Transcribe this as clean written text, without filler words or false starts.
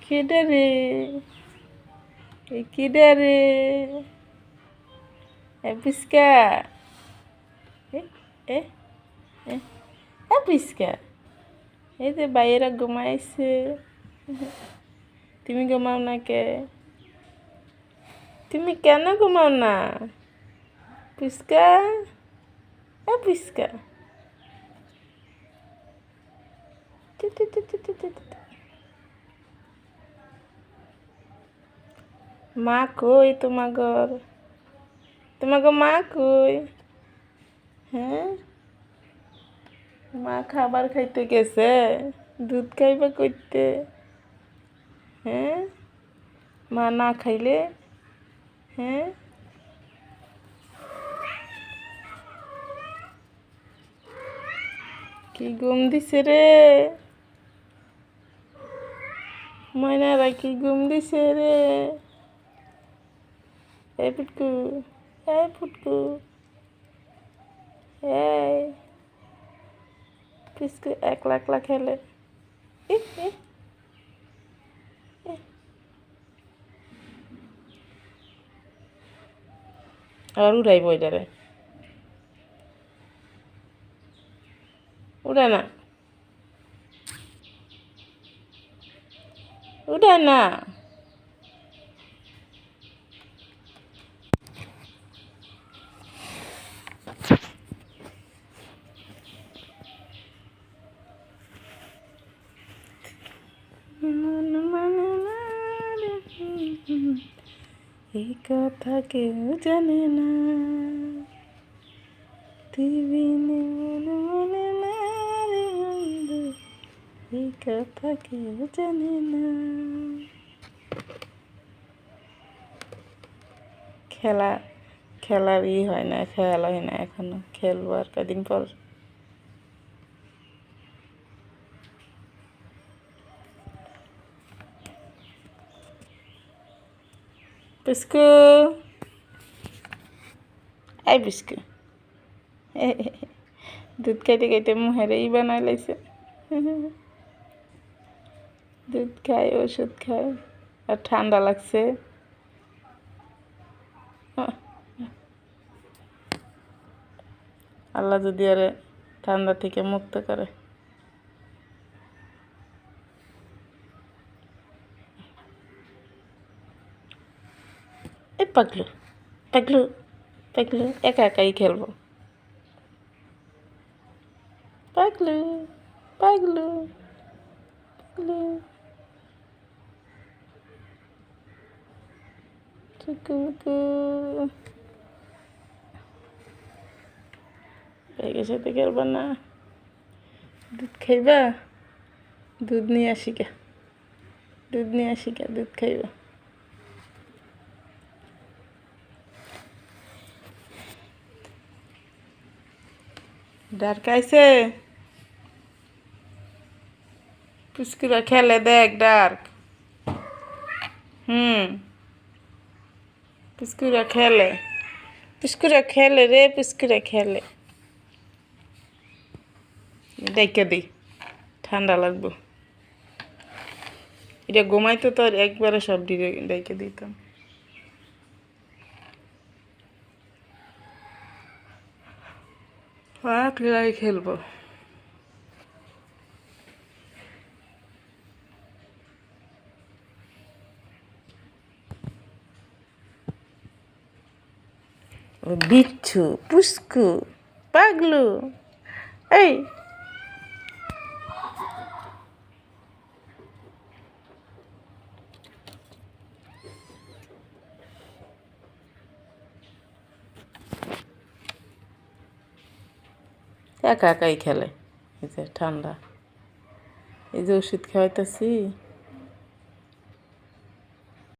কেডা রে? কেডা রে? পিসকা এ এ এ পিসকা, এই যে বাইয়েরা ঘুমাইছে, তুমি ঘুমাও না কে? তুমি কেন ঘুমাও না পিসকা? পিসকা মা কই তোমাগর? তোমাগো মা কই? হ্যাঁ, মা খাবার খাইতে গেছে, দুধ খাইবা কইতে। হ্যাঁ, মা না খাইলে? হ্যাঁ, কি ঘুম দিছে রে ময়নারা? কি ঘুম দিছে রে? এই ফুটকু, এই ফুটকু, এই পিসকু একলা একলা খেলে। ই, ই, ই। আর উড়াইব এটারে, উড়ে না, উড়ে না। এই কথা কেউ জানে না, এই কথা কেউ জানে না। খেলার হয় না, খেলা হয় না এখনো, খেলবো আর কদিন পর। বিস্কু, এই বিস্কু, দুধ খাইতে খাইতে মুহের বানাই লাইছে। দুধ খায়, ওষুধ খায়, আর ঠান্ডা লাগছে। আল্লাহ যদি আরে ঠান্ডা থেকে মুক্ত করে। এই পাগলু, পাগলু, পাগলু একা একাই খেলবো। পাগলু, পাগলু, পাগলু, টুকুমুকু। বাইকের সাথে খেলবা না? দুধ খাইবা? দুধ নিয়ে আসি কে, দুধ নিয়ে আসি কে, দুধ খাইবা? ডার্ক আইছে, পুষ্কুরা খেলে দেখ ডার্ক। পুষ্কুরা খেলে, পুষ্কুরা খেলে রে, পুষ্কুরা খেলে। ডাইকা দিই, ঠান্ডা লাগবো। এটা ঘুমাইতো তো আর একবারে সব ডাইকা দিতাম। খেলাই খেলবো। বিচ্ছু, পুষ্কু, পাগলু, এই একা একাই খেলে। এই যে ঠান্ডা, এই যে ওষুধ খাওয়াইতেছি।